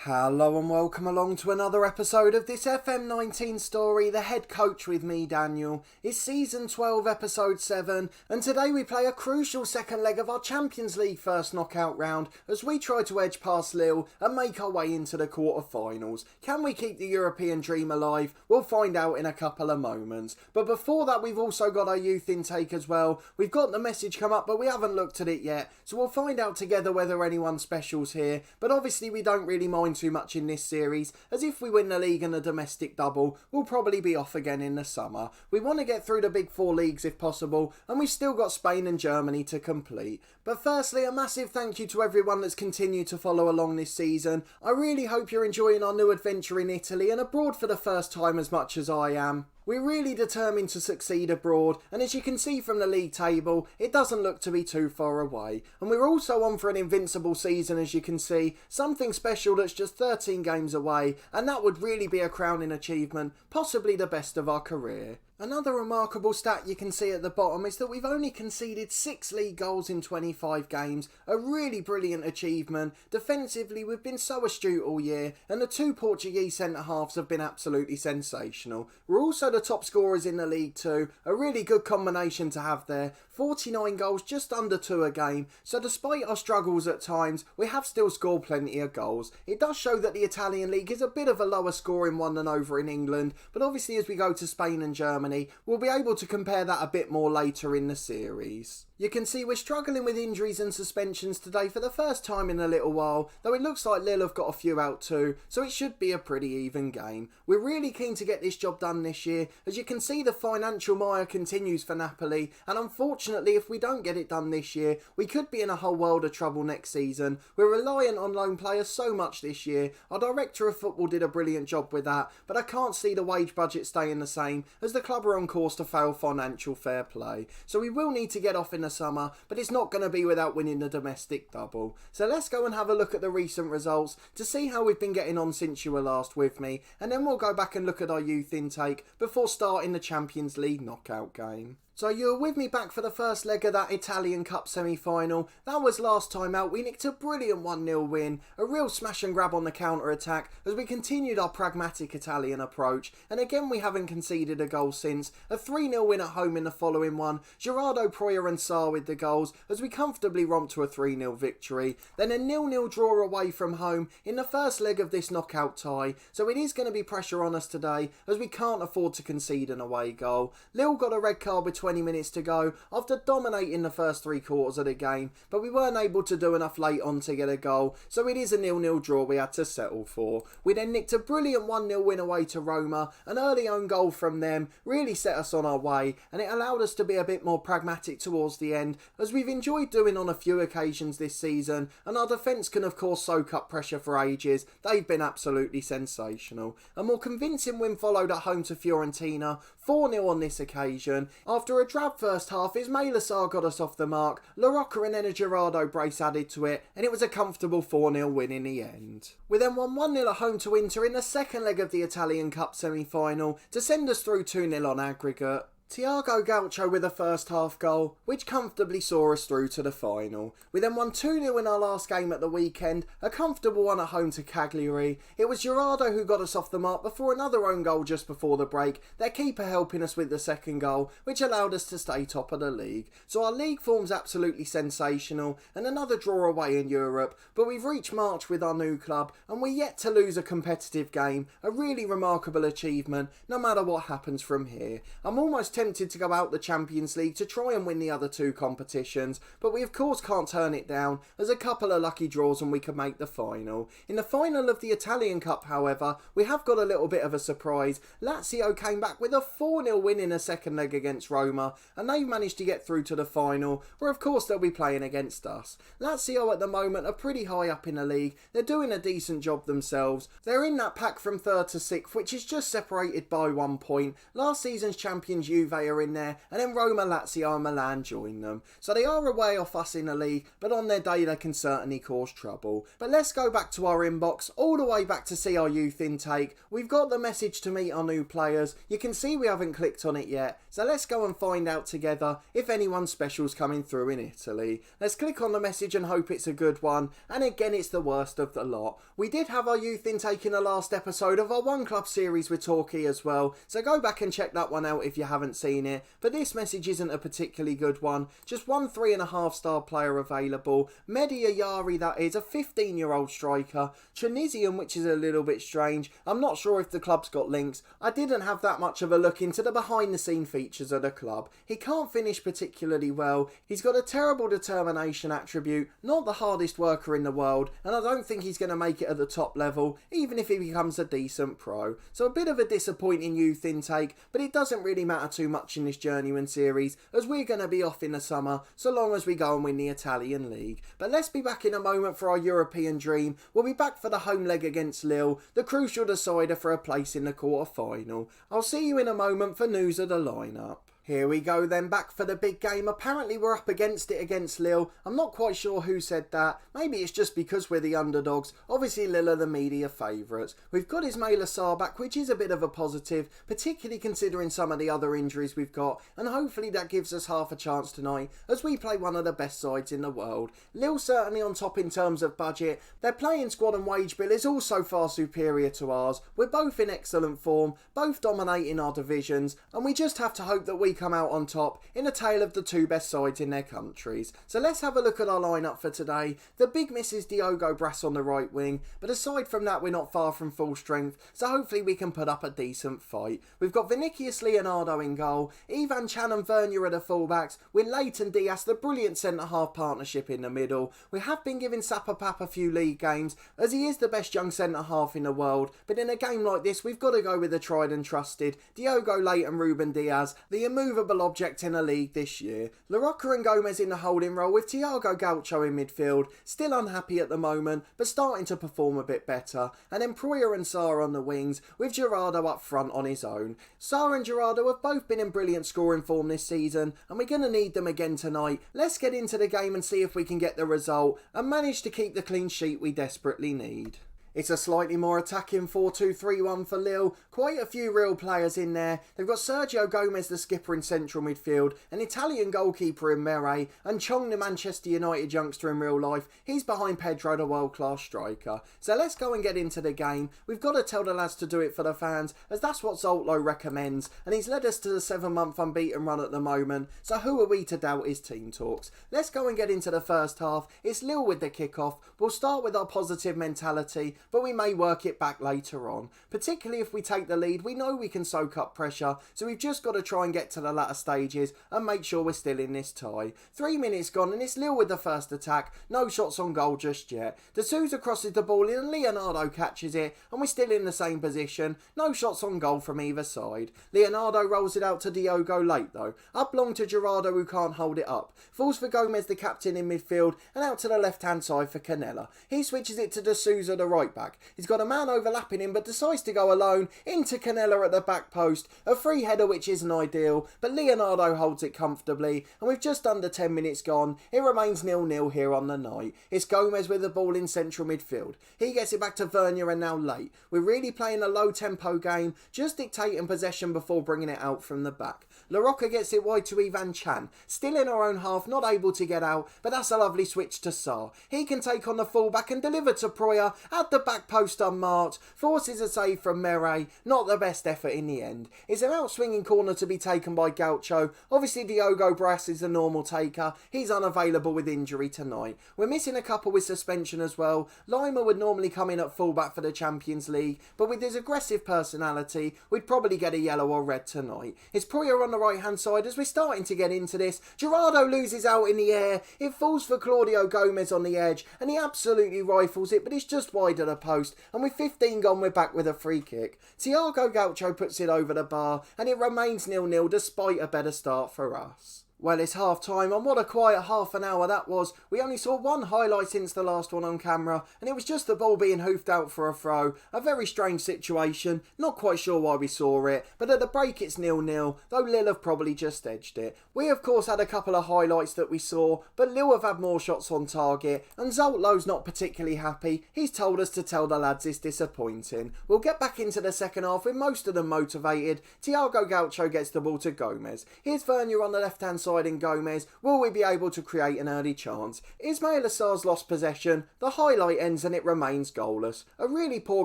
Hello and welcome along to another episode of this FM19 story, The Head Coach with me, Daniel. It's season 12, episode 7, and today we play a crucial second leg of our Champions League first knockout round as we try to edge past Lille and make our way into the quarter-finals. Can we keep the European dream alive? We'll find out in a couple of moments. But before that, we've also got our youth intake as well. We've got the message come up, but we haven't looked at it yet, so we'll find out together whether anyone special's here. But obviously we don't really mind too much in this series, as if we win the league and a domestic double, we'll probably be off again in the summer. We want to get through the big four leagues if possible, and we've still got Spain and Germany to complete. But firstly, a massive thank you to everyone that's continued to follow along this season. I really hope you're enjoying our new adventure in Italy and abroad for the first time as much as I am. We're really determined to succeed abroad, and as you can see from the league table, it doesn't look to be too far away. And we're also on for an invincible season, as you can see, something special that's just 13 games away, and that would really be a crowning achievement, possibly the best of our career. Another remarkable stat you can see at the bottom is that we've only conceded 6 league goals in 25 games, a really brilliant achievement. Defensively, we've been so astute all year, and the 2 Portuguese centre-halves have been absolutely sensational. We're also the top scorers in the league too, a really good combination to have there. 49 goals, just under 2 a game, so despite our struggles at times, we have still scored plenty of goals. It does show that the Italian league is a bit of a lower scoring one than over in England, but obviously as we go to Spain and Germany, we'll be able to compare that a bit more later in the series. You can see we're struggling with injuries and suspensions today for the first time in a little while, though it looks like Lille have got a few out too, so it should be a pretty even game. We're really keen to get this job done this year. As you can see, the financial mire continues for Napoli, and unfortunately if we don't get it done this year, we could be in a whole world of trouble next season. We're reliant on loan players so much this year. Our director of football did a brilliant job with that, but I can't see the wage budget staying the same, as the club are on course to fail financial fair play. So we will need to get off in the summer, but it's not going to be without winning the domestic double. So let's go and have a look at the recent results to see how we've been getting on since you were last with me, and then we'll go back and look at our youth intake before starting the Champions League knockout game. So you were with me back for the first leg of that Italian Cup semi-final. That was last time out. We nicked a brilliant 1-0 win, a real smash and grab on the counter-attack as we continued our pragmatic Italian approach. And again, we haven't conceded a goal since. A 3-0 win at home in the following one. Gerardo, Proyer and Sarr with the goals as we comfortably romped to a 3-0 victory. Then a 0-0 draw away from home in the first leg of this knockout tie. So it is going to be pressure on us today as we can't afford to concede an away goal. Lille got a red card with 20 minutes to go after dominating the first 3 quarters of the game, but we weren't able to do enough late on to get a goal, so it is a 0-0 draw we had to settle for. We then nicked a brilliant 1-0 win away to Roma. An early own goal from them really set us on our way, and it allowed us to be a bit more pragmatic towards the end, as we've enjoyed doing on a few occasions this season, and our defence can of course soak up pressure for ages. They've been absolutely sensational. A more convincing win followed at home to Fiorentina, 4-0 on this occasion. After a drab first half, Ismaila Sarr got us off the mark, La Rocca and then a Gerardo brace added to it, and it was a comfortable 4-0 win in the end. We then won 1-0 at home to Inter in the second leg of the Italian Cup semi-final to send us through 2-0 on aggregate. Thiago Gaucho with a first half goal, which comfortably saw us through to the final. We then won 2-0 in our last game at the weekend, a comfortable one at home to Cagliari. It was Gerardo who got us off the mark before another own goal just before the break, their keeper helping us with the second goal, which allowed us to stay top of the league. So our league form's absolutely sensational, and another draw away in Europe, but we've reached March with our new club, and we're yet to lose a competitive game, a really remarkable achievement, no matter what happens from here. I'm almost tempted to go out the Champions League to try and win the other 2 competitions, but we of course can't turn it down, as a couple of lucky draws and we could make the final. In the final of the Italian Cup, however, we have got a little bit of a surprise. Lazio came back with a 4-0 win in a second leg against Roma, and they've managed to get through to the final, where of course they'll be playing against us. Lazio at the moment are pretty high up in the league. They're doing a decent job themselves. They're in that pack from 3rd to 6th, which is just separated by 1 point. Last season's champions Juve Juve are in there, and then Roma, Lazio and Milan join them. So they are a way off us in the league, but on their day they can certainly cause trouble. But let's go back to our inbox, all the way back to see our youth intake. We've got the message to meet our new players. You can see we haven't clicked on it yet, so let's go and find out together if anyone special's coming through in Italy. Let's click on the message and hope it's a good one, and again it's the worst of the lot. We did have our youth intake in the last episode of our One Club series with Torquay as well, so go back and check that one out if you haven't seen it. But this message isn't a particularly good one, just one 3.5-star player available. Mehdi Ayari, that is, a 15-year-old striker. Tunisian, which is a little bit strange. I'm not sure if the club's got links. I didn't have that much of a look into the behind the scene features of the club. He can't finish particularly well. He's got a terrible determination attribute, not the hardest worker in the world, and I don't think he's going to make it at the top level, even if he becomes a decent pro. So a bit of a disappointing youth intake, but it doesn't really matter too much in this Journeyman series, as we're going to be off in the summer, so long as we go and win the Italian league. But let's be back in a moment for our European dream. We'll be back for the home leg against Lille, the crucial decider for a place in the quarter-final. I'll see you in a moment for news of the lineup. Here we go then, back for the big game. Apparently we're up against it against Lille. I'm not quite sure who said that. Maybe it's just because we're the underdogs. Obviously Lille are the media favourites. We've got Ismail Assar back, which is a bit of a positive, particularly considering some of the other injuries we've got, and hopefully that gives us half a chance tonight as we play one of the best sides in the world. Lille certainly on top in terms of budget. Their playing squad and wage bill is also far superior to ours. We're both in excellent form, both dominating our divisions, and we just have to hope that we come out on top in a tale of the two best sides in their countries. So let's have a look at our lineup for today. The big miss is Diogo Brass on the right wing, but aside from that we're not far from full strength, so hopefully we can put up a decent fight. We've got Vinicius Leonardo in goal, Ivan Chan and Vernier are the fullbacks, with Leighton Diaz the brilliant centre-half partnership in the middle. We have been giving Sapapap a few league games, as he is the best young centre-half in the world, but in a game like this we've got to go with the tried and trusted Diogo Leighton Ruben Diaz, the immovable object in the league this year. La Rocca and Gomez in the holding role, with Thiago Gaucho in midfield, still unhappy at the moment but starting to perform a bit better, and then Proyer and Sarr on the wings, with Gerardo up front on his own. Sarr and Gerardo have both been in brilliant scoring form this season, and we're going to need them again tonight. Let's get into the game and see if we can get the result and manage to keep the clean sheet we desperately need. It's a slightly more attacking 4-2-3-1 for Lille. Quite a few real players in there. They've got Sergio Gomez, the skipper in central midfield, an Italian goalkeeper in Mere, and Chong, the Manchester United youngster in real life. He's behind Pedro, the world-class striker. So let's go and get into the game. We've got to tell the lads to do it for the fans, as that's what Zoltlo recommends, and he's led us to the 7-month unbeaten run at the moment, so who are we to doubt his team talks? Let's go and get into the first half. It's Lille with the kickoff. We'll start with our positive mentality, but we may work it back later on. Particularly if we take the lead, we know we can soak up pressure, so we've just got to try and get to the latter stages and make sure we're still in this tie. 3 minutes gone and it's Lille with the first attack. No shots on goal just yet. De Souza crosses the ball in and Leonardo catches it, and we're still in the same position. No shots on goal from either side. Leonardo rolls it out to Diogo late though. Up long to Gerardo, who can't hold it up. Falls for Gomez, the captain in midfield, and out to the left hand side for Canella. He switches it to De Souza, the right back. He's got a man overlapping him but decides to go alone into Canella at the back post. A free header which isn't ideal, but Leonardo holds it comfortably, and with just under 10 minutes gone, it remains 0-0 here on the night. It's Gomez with the ball in central midfield. He gets it back to Vernier and now late. We're really playing a low tempo game, just dictating possession before bringing it out from the back. La Rocca gets it wide to Ivan Chan, still in our own half, not able to get out, but that's a lovely switch to Sarr. He can take on the fullback and deliver to Proyer at the back post unmarked, forces a save from Mere, not the best effort in the end. It's an out-swinging corner to be taken by Gaucho. Obviously Diogo Brass is the normal taker, he's unavailable with injury tonight. We're missing a couple with suspension as well. Lima would normally come in at fullback for the Champions League, but with his aggressive personality, we'd probably get a yellow or red tonight. It's Proyer on the right hand side as we're starting to get into this. Gerardo loses out in the air, it falls for Claudio Gomez on the edge, and he absolutely rifles it, but it's just wide of the post, and with 15 gone we're back with a free kick. Thiago Gaucho puts it over the bar, and it remains 0-0 despite a better start for us. Well, it's half time, and what a quiet half an hour that was. We only saw one highlight since the last one on camera, and it was just the ball being hoofed out for a throw. A very strange situation, not quite sure why we saw it, but at the break it's 0-0, though Lille have probably just edged it. We of course had a couple of highlights that we saw, but Lille have had more shots on target, and Zoltlo's not particularly happy. He's told us to tell the lads it's disappointing. We'll get back into the second half with most of them motivated. Thiago Gaucho gets the ball to Gomez. Here's Vernier on the left hand side in Gomez. Will we be able to create an early chance? Ismail Assar's lost possession. The highlight ends and it remains goalless. A really poor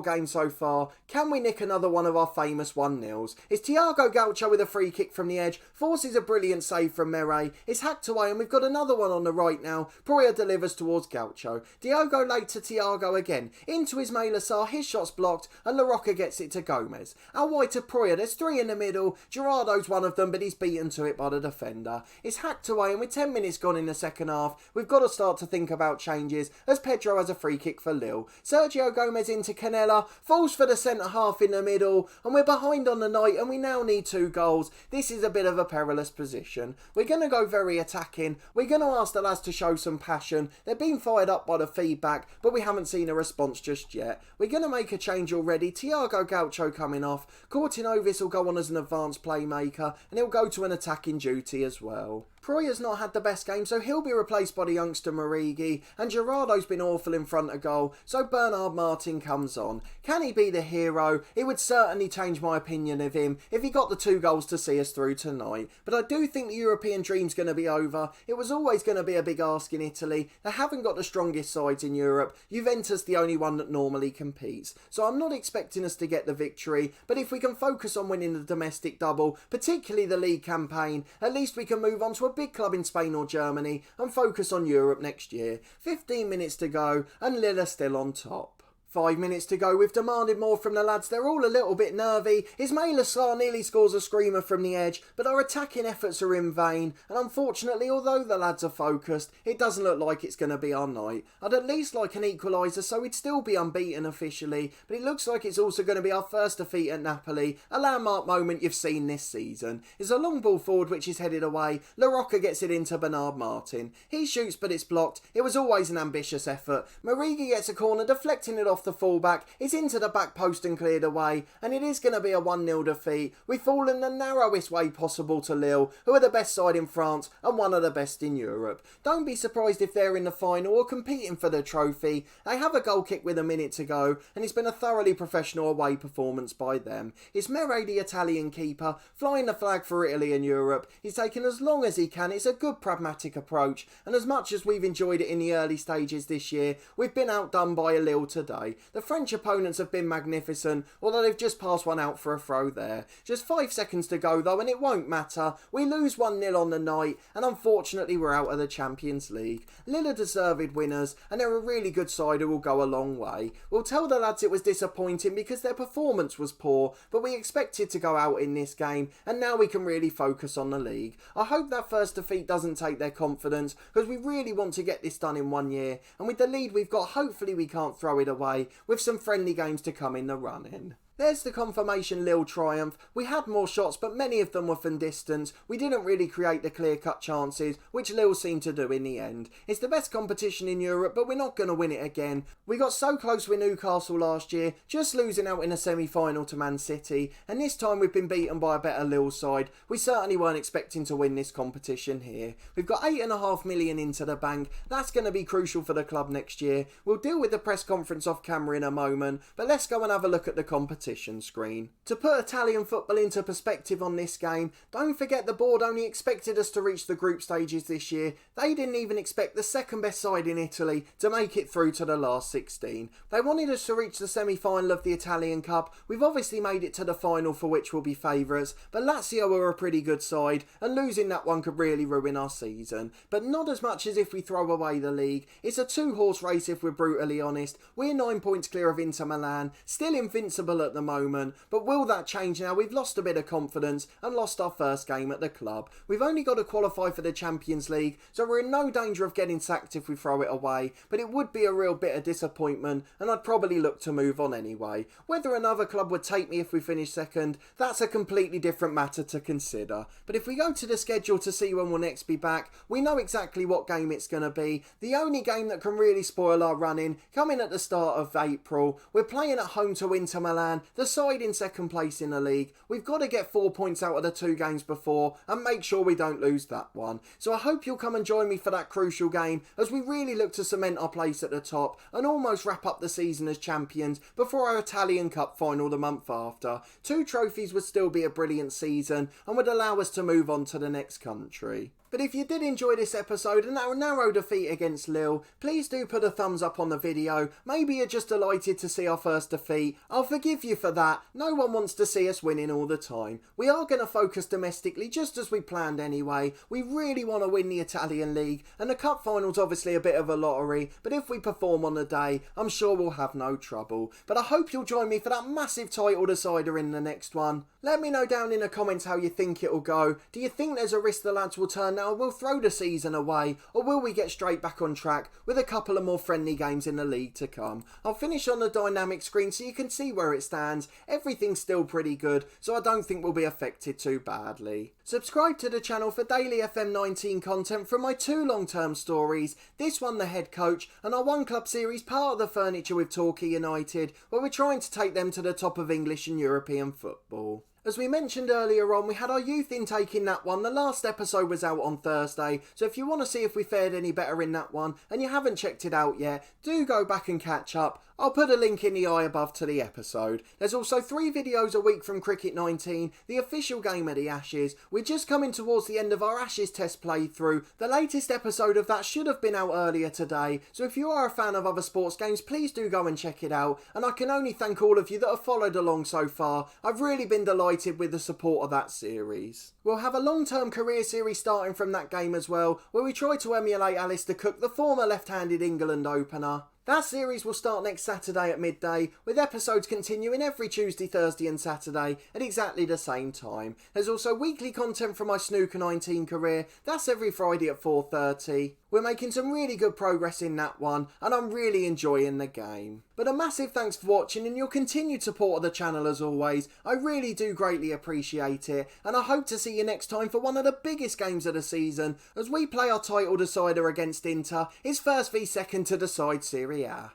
game so far. Can we nick another one of our famous 1-0s? It's Thiago Gaucho with a free kick from the edge. Forces a brilliant save from Mere. It's hacked away and we've got another one on the right now. Proya delivers towards Gaucho. Diogo late to Thiago again. Into Ismail Assar. His shot's blocked and La Rocca gets it to Gomez. Out wide to Proya. There's three in the middle. Gerardo's one of them, but he's beaten to it by the defender. It's hacked away, and with 10 minutes gone in the second half, we've got to start to think about changes as Pedro has a free kick for Lille. Sergio Gomez into Canella, falls for the centre half in the middle, and we're behind on the night and we now need 2 goals. This is a bit of a perilous position. We're going to go very attacking. We're going to ask the lads to show some passion. They're being fired up by the feedback, but we haven't seen a response just yet. We're going to make a change already. Thiago Gaucho coming off. Courtinovis will go on as an advanced playmaker, and he'll go to an attacking duty as well. Proya's not had the best game, so he'll be replaced by the youngster Marigi, and Gerardo's been awful in front of goal, so Bernard Martin comes on. Can he be the hero? It would certainly change my opinion of him if he got the 2 goals to see us through tonight. But I do think the European dream's going to be over. It was always going to be a big ask in Italy. They haven't got the strongest sides in Europe. Juventus the only one that normally competes. So I'm not expecting us to get the victory, but if we can focus on winning the domestic double, particularly the league campaign, at least we can move on to a big club in Spain or Germany and focus on Europe next year. 15 minutes to go and Lille are still on top. 5 minutes to go. We've demanded more from the lads. They're all a little bit nervy. Ismail Assar nearly scores a screamer from the edge, but our attacking efforts are in vain. And unfortunately, although the lads are focused, it doesn't look like it's going to be our night. I'd at least like an equaliser so we'd still be unbeaten officially, but it looks like it's also going to be our first defeat at Napoli. A landmark moment you've seen this season. It's a long ball forward which is headed away. La Rocca gets it into Bernard Martin. He shoots but it's blocked. It was always an ambitious effort. Marigi gets a corner, deflecting it off the fullback. It's into the back post and cleared away, and it is going to be a 1-0 defeat. We've fallen the narrowest way possible to Lille, who are the best side in France and one of the best in Europe. Don't be surprised if they're in the final or competing for the trophy. They have a goal kick with a minute to go, and it's been a thoroughly professional away performance by them. It's Mere, the Italian keeper, flying the flag for Italy and Europe. He's taken as long as he can. It's a good pragmatic approach, and as much as we've enjoyed it in the early stages this year, we've been outdone by a Lille today. The French opponents have been magnificent, although they've just passed one out for a throw there. Just 5 seconds to go though, and it won't matter. We lose 1-0 on the night, and unfortunately we're out of the Champions League. Lille are deserved winners, and they're a really good side who will go a long way. We'll tell the lads it was disappointing because their performance was poor, but we expected to go out in this game, and now we can really focus on the league. I hope that first defeat doesn't take their confidence, because we really want to get this done in 1 year, and with the lead we've got, hopefully we can't throw it away, with some friendly games to come in the run-in. There's the confirmation Lille triumph. We had more shots, but many of them were from distance. We didn't really create the clear-cut chances, which Lille seemed to do in the end. It's the best competition in Europe, but we're not going to win it again. We got so close with Newcastle last year, just losing out in a semi-final to Man City, and this time we've been beaten by a better Lille side. We certainly weren't expecting to win this competition here. We've got £8.5 million into the bank. That's going to be crucial for the club next year. We'll deal with the press conference off camera in a moment, but let's go and have a look at the competition screen. To put Italian football into perspective on this game, don't forget the board only expected us to reach the group stages this year. They didn't even expect the second best side in Italy to make it through to the last 16. They wanted us to reach the semi-final of the Italian Cup. We've obviously made it to the final, for which we'll be favourites, but Lazio are a pretty good side, and losing that one could really ruin our season. But not as much as if we throw away the league. It's a 2-horse race if we're brutally honest. We're 9 points clear of Inter Milan, still invincible at at the moment, but will that change now? We've lost a bit of confidence and lost our first game at the club. We've only got to qualify for the Champions League, so we're in no danger of getting sacked if we throw it away, but it would be a real bit of disappointment and I'd probably look to move on anyway. Whether another club would take me if we finish second, that's a completely different matter to consider. But if we go to the schedule to see when we'll next be back, we know exactly what game it's going to be. The only game that can really spoil our running, coming at the start of April. We're playing at home to Inter Milan, the side in second place in the league. We've got to get 4 points out of the 2 games before and make sure we don't lose that one. So I hope you'll come and join me for that crucial game as we really look to cement our place at the top and almost wrap up the season as champions before our Italian Cup final the month after. 2 trophies would still be a brilliant season and would allow us to move on to the next country. But if you did enjoy this episode and our narrow defeat against Lille, please do put a thumbs up on the video. Maybe you're just delighted to see our first defeat. I'll forgive you for that. No one wants to see us winning all the time. We are going to focus domestically just as we planned anyway. We really want to win the Italian League and the Cup final's obviously a bit of a lottery, but if we perform on the day, I'm sure we'll have no trouble. But I hope you'll join me for that massive title decider in the next one. Let me know down in the comments how you think it'll go. Do you think there's a risk the lads will turn now? We'll throw the season away, or will we get straight back on track with a couple of more friendly games in the league to come? I'll finish on the dynamic screen so you can see where it stands. Everything's still pretty good, so I don't think we'll be affected too badly. Subscribe to the channel for daily FM19 content from my 2 long-term stories, this one The Head Coach and our One Club series part of the Furniture with Torquay United, where we're trying to take them to the top of English and European football. As we mentioned earlier on, we had our youth intake in that one. The last episode was out on Thursday, so if you want to see if we fared any better in that one and you haven't checked it out yet, do go back and catch up. I'll put a link in the eye above to the episode. There's also 3 videos a week from Cricket 19, the official game of the Ashes. We're just coming towards the end of our Ashes test playthrough. The latest episode of that should have been out earlier today, so if you are a fan of other sports games, please do go and check it out. And I can only thank all of you that have followed along so far. I've really been delighted with the support of that series. We'll have a long-term career series starting from that game as well, where we try to emulate Alistair Cook, the former left-handed England opener. That series will start next Saturday at midday, with episodes continuing every Tuesday, Thursday and Saturday at exactly the same time. There's also weekly content from my Snooker 19 career, that's every Friday at 4:30. We're making some really good progress in that one, and I'm really enjoying the game. But a massive thanks for watching and your continued support of the channel as always. I really do greatly appreciate it, and I hope to see you next time for one of the biggest games of the season as we play our title decider against Inter. It's first v second to decide Serie A.